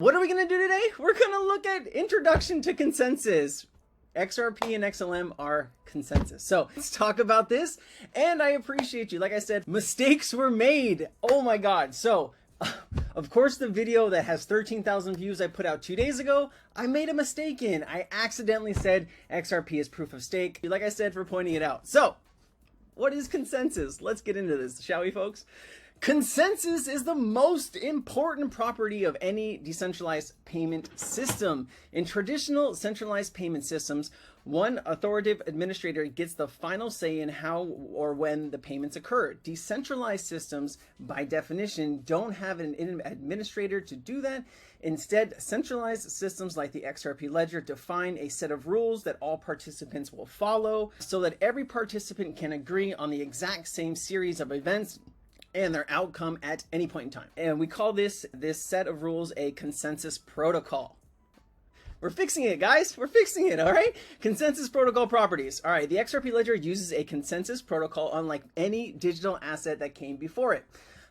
What are we going to do today? We're going to look at introduction to consensus. XRP and XLM are consensus. So let's talk about this. And I appreciate you. Like I said, mistakes were made. Oh my God. So of course, the video that has 13,000 views I put out 2 days ago, I made a mistake in. I accidentally said XRP is proof of stake. Like I said, for pointing it out. So what is consensus? Let's get into this, shall we, folks? Consensus is the most important property of any decentralized payment system. In traditional centralized payment systems, one authoritative administrator gets the final say in how or when the payments occur. Decentralized systems, by definition, don't have an administrator to do that. Instead, centralized systems like the XRP ledger define a set of rules that all participants will follow so that every participant can agree on the exact same series of events and their outcome at any point in time. And we call this set of rules a consensus protocol. We're fixing it, guys. We're fixing it, all right? Consensus protocol properties. All right, the XRP ledger uses a consensus protocol unlike any digital asset that came before it.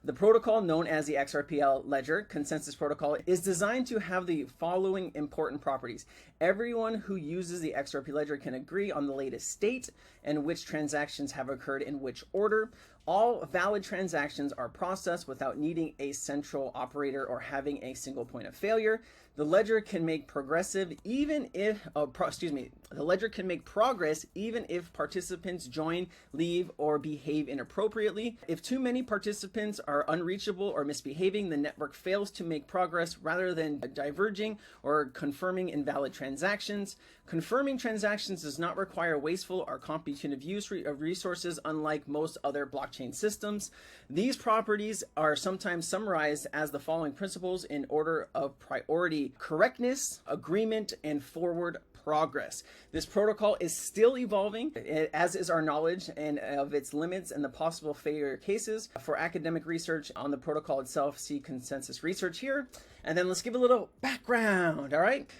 The protocol, known as the XRP ledger consensus protocol, is designed to have the following important properties. Everyone who uses the XRP ledger can agree on the latest state and which transactions have occurred in which order. All valid transactions are processed without needing a central operator or having a single point of failure. The ledger can make progressive even if, the ledger can make progress even if participants join, leave, or behave inappropriately. If too many participants are unreachable or misbehaving, the network fails to make progress rather than diverging or confirming invalid transactions. Confirming transactions does not require wasteful or computative use of resources, unlike most other blockchain systems. These properties are sometimes summarized as the following principles in order of priority: correctness, agreement, and forward progress. This protocol is still evolving, as is our knowledge and of its limits and the possible failure cases. For academic research on the protocol itself, see consensus research here. And then let's give a little background, all right?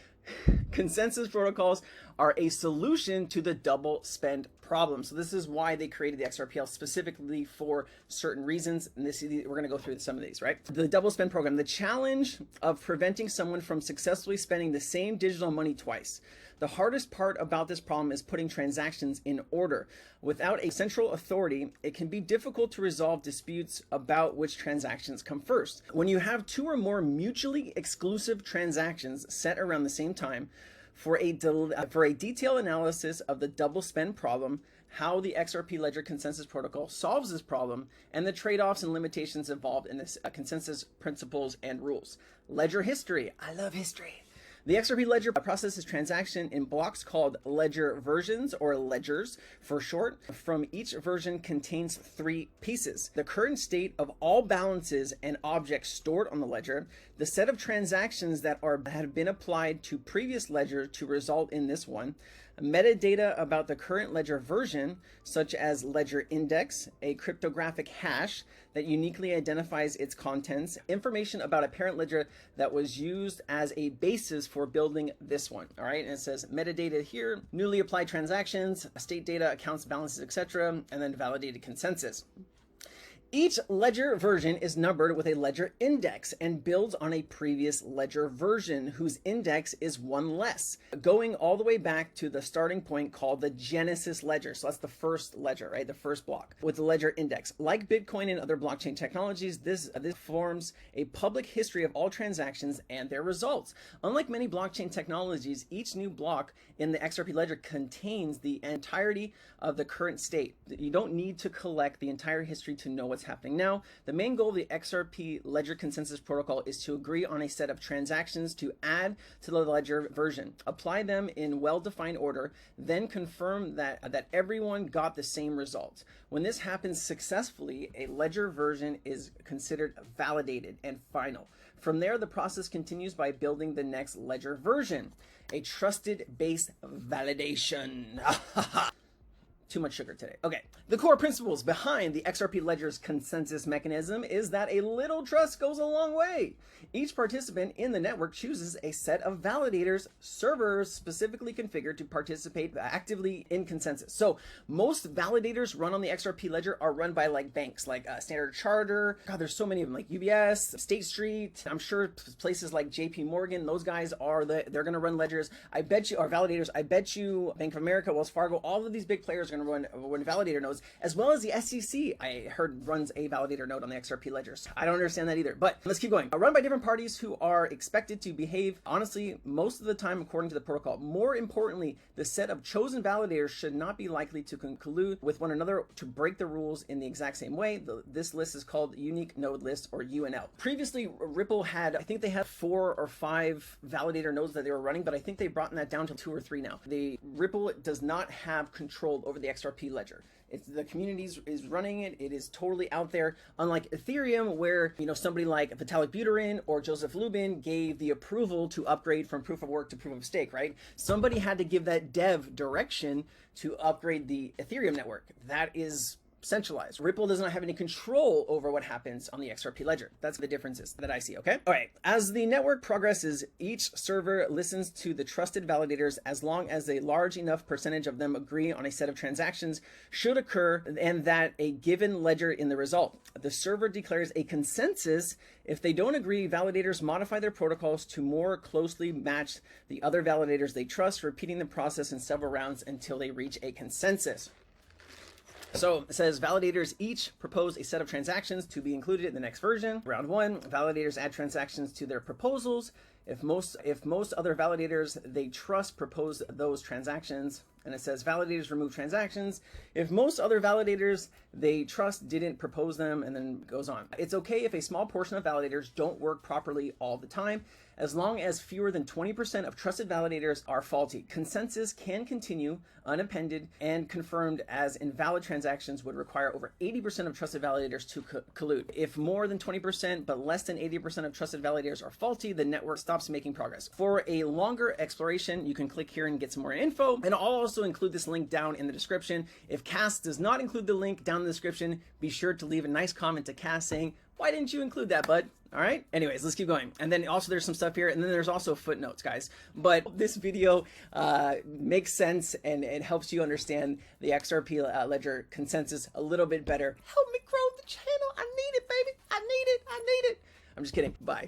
Consensus protocols are a solution to the double spend problem. So this is why they created the XRPL specifically for certain reasons. And we're going to go through some of these, right? The double spend program, the challenge of preventing someone from successfully spending the same digital money twice. The hardest part about this problem is putting transactions in order. Without a central authority, it can be difficult to resolve disputes about which transactions come first. When you have two or more mutually exclusive transactions set around the same time, for a detailed analysis of the double spend problem, how the XRP ledger consensus protocol solves this problem, and the trade-offs and limitations involved in this consensus principles and rules. Ledger history. I love history. The XRP ledger processes transaction in blocks called ledger versions, or ledgers for short. From each version contains 3 pieces: the current state of all balances and objects stored on the ledger, the set of transactions that have been applied to previous ledger to result in this one, metadata about the current ledger version, such as ledger index, a cryptographic hash that uniquely identifies its contents, information about a parent ledger that was used as a basis for building this one. All right, and it says metadata here, newly applied transactions, state data, accounts, balances, etc., and then validated consensus. Each ledger version is numbered with a ledger index and builds on a previous ledger version whose index is one less, going all the way back to the starting point called the Genesis ledger. So that's the first ledger, right? The first block with the ledger index. Like Bitcoin and other blockchain technologies, this forms a public history of all transactions and their results. Unlike many blockchain technologies, each new block in the XRP ledger contains the entirety of the current state. You don't need to collect the entire history to know what's happening now. The main goal of the XRP ledger consensus protocol is to agree on a set of transactions to add to the ledger version, apply them in well-defined order, then confirm that everyone got the same result. When this happens successfully, a ledger version is considered validated and final. From there, the process continues by building the next ledger version, a trusted base validation. too much sugar today. Okay, the core principles behind the XRP ledger's consensus mechanism is that a little trust goes a long way. Each participant in the network chooses a set of validators, servers specifically configured to participate actively in consensus. So most validators run on the XRP ledger are run by like banks, like Standard Chartered. God, there's so many of them, like UBS, State Street. I'm sure places like JP Morgan, those guys are they're going to run ledgers. I bet you, or validators, I bet you Bank of America, Wells Fargo, all of these big players are going to run validator nodes, as well as the SEC, I heard, runs a validator node on the XRP ledgers. I don't understand that either, but let's keep going. Run by different parties who are expected to behave honestly most of the time according to the protocol. More importantly, the set of chosen validators should not be likely to collude with one another to break the rules in the exact same way. This list is called Unique Node List, or UNL. Previously, Ripple had, I think they had 4 or 5 validator nodes that they were running, but I think they've brought that down to 2 or 3 now. Ripple does not have control over the XRP ledger. The community is running it. It is totally out there. Unlike Ethereum, where somebody like Vitalik Buterin or Joseph Lubin gave the approval to upgrade from proof of work to proof of stake, right? Somebody had to give that dev direction to upgrade the Ethereum network. That is centralized. Ripple does not have any control over what happens on the XRP ledger. That's the differences that I see, okay? All right, as the network progresses, each server listens to the trusted validators as long as a large enough percentage of them agree on a set of transactions should occur and that a given ledger in the result. The server declares a consensus. If they don't agree, validators modify their protocols to more closely match the other validators they trust, repeating the process in several rounds until they reach a consensus. So it says validators each propose a set of transactions to be included in the next version. Round 1, validators add transactions to their proposals. If most other validators they trust propose those transactions, and it says validators remove transactions if most other validators they trust didn't propose them, and then goes on. It's okay if a small portion of validators don't work properly all the time, as long as fewer than 20% of trusted validators are faulty. Consensus can continue unappended and confirmed, as invalid transactions would require over 80% of trusted validators to collude. If more than 20% but less than 80% of trusted validators are faulty, the network stops making progress. For a longer exploration, you can click here and get some more info, and I'll also include this link down in the description. If Cass does not include the link down in the description, be sure to leave a nice comment to Cass saying, why didn't you include that, bud? All right. Anyways, let's keep going. And then also there's some stuff here, and then there's also footnotes, guys. But this video makes sense, and it helps you understand the XRP ledger consensus a little bit better. Help me grow the channel. I need it, baby. I need it. I'm just kidding. Bye.